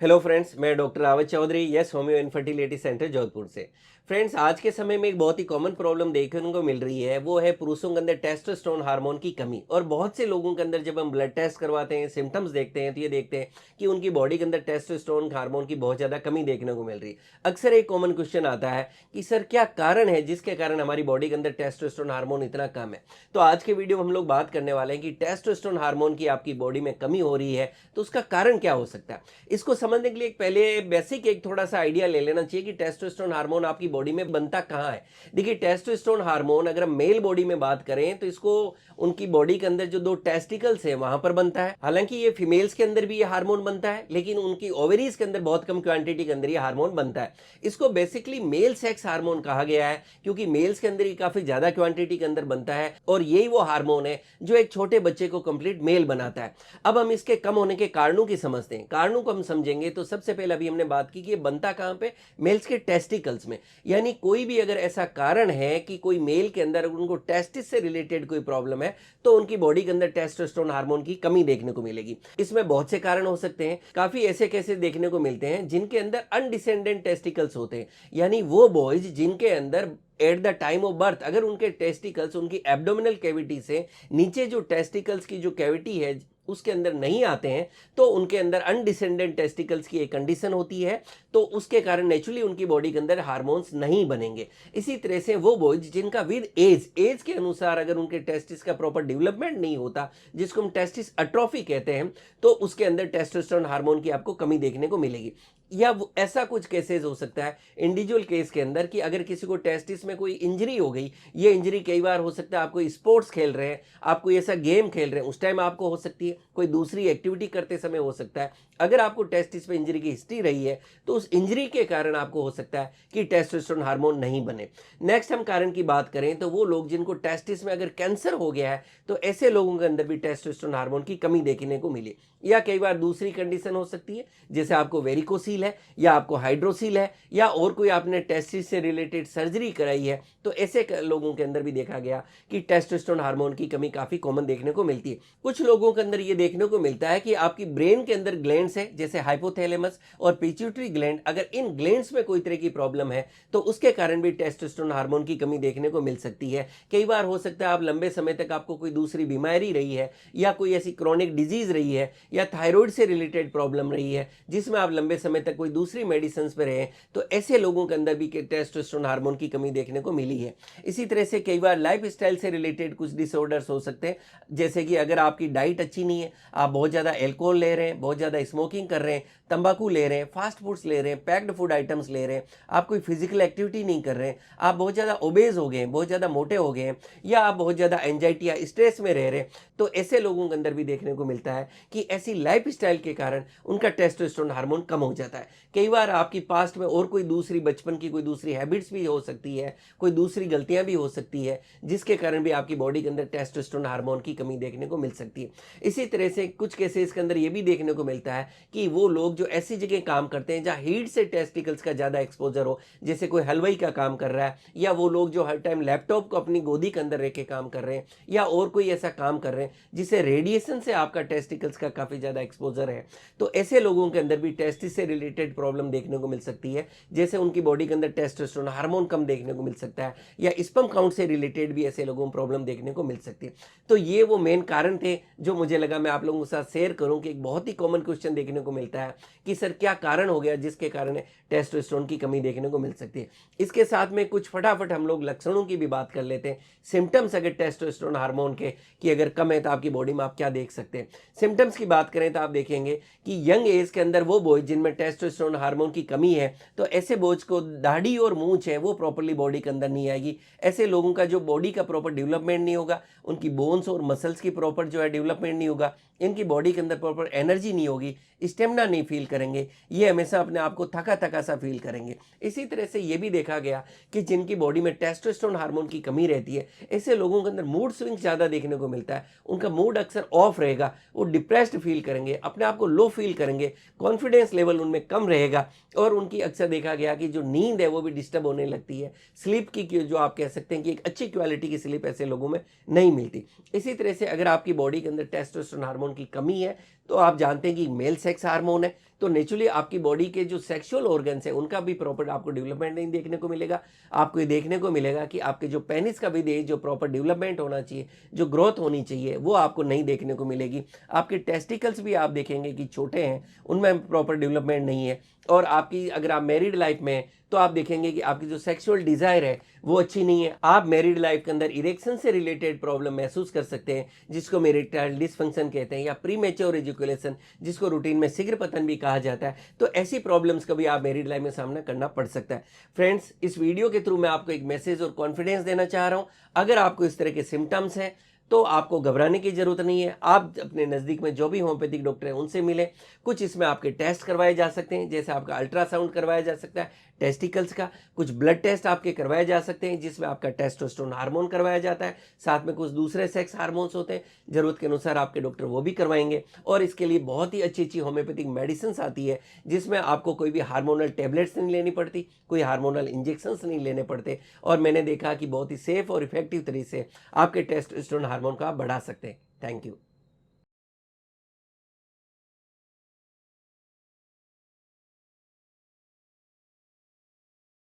Hello friends, मैं doctor Rawat Chaudhary, yes homeo infertility centre Jodhpur से। Friends, आज के समय में एक बहुत ही कॉमन प्रॉब्लम देखने को मिल रही है, वो है पुरुषों के अंदर टेस्टोस्टेरोन हार्मोन की कमी। और बहुत से लोगों के अंदर जब हम ब्लड टेस्ट करवाते हैं, सिम्टम्स देखते हैं, तो ये देखते हैं कि उनकी बॉडी के अंदर टेस्टोस्टेरोन हार्मोन की बहुत ज़्यादा कमी देखने को मिल रही है। अक्सर एक कॉमन क्वेश्चन आता है कि सर क्या कारण है जिसके कारण हमारी बॉडी के अंदर टेस्टोस्टेरोन हार्मोन इतना कम है। तो आज के वीडियो में हम लोग बात करने वाले हैं कि टेस्टोस्टेरोन हार्मोन की आपकी बॉडी में कमी हो रही है, तो उसका कारण क्या हो सकता है। इसको समझने के लिए पहले बेसिक एक थोड़ा सा आइडिया ले लेना चाहिए कि टेस्टोस्टेरोन हार्मोन आपकी बॉडी में बनता कहाँ है। देखिए, टेस्टोस्टेरोन हार्मोन अगर हम मेल बॉडी में बात करें तो इसको उनकी बॉडी के अंदर जो दो टेस्टिकल्स है वहां पर बनता है। हालांकि ये फीमेल्स के अंदर भी ये हार्मोन बनता है, लेकिन उनकी ओवरीज के अंदर बहुत कम क्वांटिटी के अंदर ये हार्मोन बनता है। इसको बेसिकली मेल सेक्स हार्मोन कहा गया है, क्योंकि मेल्स के अंदर ये काफी ज्यादा क्वांटिटी के अंदर बनता है और यही वो हार्मोन है जो एक छोटे बच्चे को कंप्लीट मेल बनाता है। अब हम इसके कम होने के कारणों की समझते हैं। कारणों को हम समझेंगे तो सबसे पहले अभी हमने बात की कि ये बनता कहाँ पे, मेल्स के टेस्टिकल्स में। यानी कोई भी अगर ऐसा कारण है कि कोई मेल के अंदर उनको टेस्टिस से रिलेटेड कोई प्रॉब्लम है, तो उनकी बॉडी के अंदर टेस्टोस्टेरोन हार्मोन की कमी देखने को मिलेगी। इसमें बहुत से कारण हो सकते हैं। काफी ऐसे केसेस देखने को मिलते हैं जिनके अंदर अनडिसेंडेंट टेस्टिकल्स होते हैं, यानी वो बॉयज जिनके अंदर at the time of birth अगर उनके टेस्टिकल्स उनकी एब्डोमिनल कैविटी से नीचे जो टेस्टिकल्स की जो कैविटी है उसके अंदर नहीं आते हैं, तो उनके अंदर अनडिसेंडेंट टेस्टिकल्स की एक कंडीशन होती है। तो उसके कारण नेचुरली उनकी बॉडी के अंदर हार्मोन्स नहीं बनेंगे। इसी तरह से वो बॉयज जिनका विद एज के अनुसार अगर उनके टेस्टिस का प्रॉपर डेवलपमेंट नहीं होता, जिसको हम टेस्टिस अट्रोफी कहते हैं, तो उसके अंदर टेस्टोस्टेरोन हार्मोन की आपको कमी देखने को मिलेगी। या ऐसा कुछ केसेस हो सकता है इंडिविजुअल केस के अंदर कि अगर किसी को टेस्टिस में कोई इंजरी हो गई, ये इंजरी कई बार हो सकता है आप कोई स्पोर्ट्स खेल रहे हैं, आप कोई ऐसा गेम खेल रहे हैं, उस टाइम आपको हो सकती है, कोई दूसरी एक्टिविटी करते समय हो सकता है। अगर आपको टेस्टिस पे इंजरी की हिस्ट्री रही है, तो उस इंजरी के कारण आपको हो सकता है कि टेस्टोस्टेरोन हार्मोन नहीं बने। नेक्स्ट हम कारण की बात करें तो वो लोग जिनको टेस्टिस में अगर कैंसर हो गया है, तो ऐसे लोगों के अंदर भी टेस्टोस्टेरोन हार्मोन की कमी देखने को मिली। या कई बार दूसरी कंडीशन हो सकती है, जैसे आपको वेरिकोसील है या आपको हाइड्रोसील है या और कोई आपने टेस्टिस से रिलेटेड सर्जरी कराई है, तो ऐसे लोगों के अंदर भी देखा गया कि टेस्टोस्टेरोन हार्मोन की कमी काफी कॉमन देखने को मिलती है। कुछ लोगों के अंदर ये देखने को मिलता है कि आपकी ब्रेन के अंदर ग्लैंड्स है, जैसे हाइपोथैलेमस और पिट्यूटरी ग्लैंड, अगर इन ग्लैंड्स में कोई तरह की प्रॉब्लम है, तो उसके कारण भी टेस्टोस्टेरोन हार्मोन की कमी देखने को मिल सकती है। कई बार हो सकता है आप लंबे समय तक आपको कोई दूसरी बीमारी रही है या कोई ऐसी क्रॉनिक डिजीज रही है या थायराइड से रिलेटेड प्रॉब्लम रही है, जिसमें आप लंबे समय तक कोई दूसरी मेडिसिन पे रहे, तो ऐसे लोगों के अंदर भी टेस्टोस्टेरोन हार्मोन की कमी देखने को मिली है। इसी तरह से कई बार लाइफस्टाइल से रिलेटेड कुछ डिसऑर्डर्स हो सकते हैं, जैसे कि अगर आपकी डाइट अच्छी नहीं है, आप बहुत ज़्यादा एल्कोहल ले रहे हैं, बहुत ज़्यादा स्मोकिंग कर रहे हैं, तंबाकू ले रहे हैं, फास्ट फूड्स ले रहे हैं, पैक्ड फूड आइटम्स ले रहे हैं, आप कोई फिजिकल एक्टिविटी नहीं कर रहे हैं, आप बहुत ज़्यादा ओबेज हो गए हैं, बहुत ज़्यादा मोटे हो गए हैं, या आप बहुत ज़्यादा एंजाइटी या स्ट्रेस में रह रहे हैं, तो ऐसे लोगों के अंदर भी देखने को मिलता है कि ऐसी लाइफस्टाइल के कारण उनका टेस्टोस्टेरोन हार्मोन कम हो जाता है। कई बार आपकी पास्ट में और कोई दूसरी बचपन की कोई दूसरी हैबिट्स भी हो सकती है, कोई दूसरी गलतियां भी हो सकती है, जिसके कारण भी आपकी बॉडी के अंदर टेस्टोस्टेरोन हार्मोन की कमी देखने को मिल सकती है। इसी तरह से कुछ केसेस के अंदर ये भी देखने को मिलता है कि वो लोग जो ऐसी जगह काम करते हैं जहाँ हीट से टेस्टिकल्स का ज़्यादा एक्सपोजर हो, जैसे कोई हलवाई का काम कर रहा है, या वो लोग जो हर टाइम लैपटॉप को अपनी गोदी के अंदर रह के काम कर रहे हैं, या और कोई ऐसा काम कर रहे हैं जिसे रेडिएशन से आपका टेस्टिकल्स का काफ़ी ज़्यादा एक्सपोजर है, तो ऐसे लोगों के अंदर भी टेस्टिस से रिलेटेड प्रॉब्लम देखने को मिल सकती है। जैसे उनकी बॉडी के अंदर टेस्टोस्टेरोन हार्मोन कम देखने को मिल सकता है, या स्पर्म काउंट से रिलेटेड भी ऐसे लोगों को प्रॉब्लम देखने को मिल सकती है। तो ये वो मेन कारण थे जो मुझे लगा मैं आप लोगों के साथ शेयर करूं कि एक बहुत ही कॉमन क्वेश्चन देखने को मिलता है कि सर क्या कारण हो गया जिसके कारण टेस्टोस्टेरोन की कमी देखने को मिल सकती है। इसके साथ में कुछ फटाफट हम लोग लक्षणों की भी बात कर लेते हैं, सिम्टम्स अगर टेस्टोस्टेरोन हार्मोन के कि अगर कम है तो आपकी बॉडी में आप क्या देख सकते हैं। सिम्टम्स की बात करें तो आप देखेंगे कि यंग एज के अंदर वो बॉयज जिनमें टेस्टोस्टेरोन हार्मोन की कमी है, तो ऐसे बॉयज को दाढ़ी और मूंछ है वो प्रॉपर्ली बॉडी के अंदर नहीं आएगी। ऐसे लोगों का जो बॉडी का प्रॉपर डेवलपमेंट नहीं होगा, उनकी बोन्स और मसल्स की प्रॉपर जो है डेवलपमेंट नहीं होगा, इनकी बॉडी के अंदर प्रॉपर एनर्जी नहीं होगी, स्टेमिना नहीं फील करेंगे, ये हमेशा अपने आप को थका थका सा फील करेंगे। इसी तरह से ये भी देखा गया कि जिनकी बॉडी में टेस्टोस्टेरोन हार्मोन की कमी रहती है, ऐसे लोगों के अंदर मूड स्विंग ज़्यादा देखने को मिलता है, उनका मूड अक्सर ऑफ रहेगा, वो डिप्रेस्ड फील करेंगे, अपने आप को लो फील करेंगे, कॉन्फिडेंस लेवल उनमें कम रहेगा, और उनकी अक्सर देखा गया कि जो नींद है वो भी डिस्टर्ब होने लगती है। स्लीप की जो आप कह सकते हैं कि एक अच्छी क्वालिटी की स्लीप ऐसे लोगों में नहीं मिलती। इसी तरह से अगर आपकी बॉडी के अंदर टेस्टोस्टेरोन हार्मोन की कमी है, तो आप जानते हैं कि मेल सेक्स हार्मोन है, तो नेचुरली आपकी बॉडी के जो सेक्सुअल ऑर्गन्स हैं उनका भी प्रॉपर आपको डेवलपमेंट नहीं देखने को मिलेगा। आपको ये देखने को मिलेगा कि आपके जो पेनिस का भी जो प्रॉपर डेवलपमेंट होना चाहिए, जो ग्रोथ होनी चाहिए, वो आपको नहीं देखने को मिलेगी। आपके टेस्टिकल्स भी आप देखेंगे कि छोटे हैं, उनमें प्रॉपर डेवलपमेंट नहीं है। और आपकी अगर आप मैरिड लाइफ में हैं तो आप देखेंगे कि आपकी जो सेक्सुअल डिज़ायर है वो अच्छी नहीं है। आप मैरिड लाइफ के अंदर इरेक्शन से रिलेटेड प्रॉब्लम महसूस कर सकते हैं, जिसको इरेक्टाइल डिसफंक्शन कहते हैं, या प्रीमेच्योर एजुकेशन जिसको रूटीन में शीघ्र पतन भी कहा जाता है। तो ऐसी प्रॉब्लम्स का भी आप मैरिड लाइफ में सामना करना पड़ सकता है। फ्रेंड्स, इस वीडियो के थ्रू मैं आपको एक मैसेज और कॉन्फिडेंस देना चाह रहा हूँ। अगर आपको इस तरह के सिम्टम्स हैं तो आपको घबराने की ज़रूरत नहीं है। आप अपने नज़दीक में जो भी होम्योपैथिक डॉक्टर हैं उनसे मिलें। कुछ इसमें आपके टेस्ट करवाए जा सकते हैं, जैसे आपका अल्ट्रासाउंड करवाया जा सकता है टेस्टिकल्स का। कुछ ब्लड टेस्ट आपके करवाए जा सकते हैं जिसमें आपका टेस्टोस्टेरोन हार्मोन करवाया जाता है। साथ में कुछ दूसरे सेक्स हार्मोन्स होते हैं, ज़रूरत के अनुसार आपके डॉक्टर वो भी करवाएंगे। और इसके लिए बहुत ही अच्छी अच्छी होम्योपैथिक मेडिसिन आती है जिसमें आपको कोई भी हार्मोनल टैबलेट्स नहीं लेनी पड़ती, कोई हार्मोनल इंजेक्शंस नहीं लेने पड़ते। और मैंने देखा कि बहुत ही सेफ और इफेक्टिव तरीके से आपके टेस्टोस्टेरोन हार्मोन को आप बढ़ा सकते हैं। Thank you.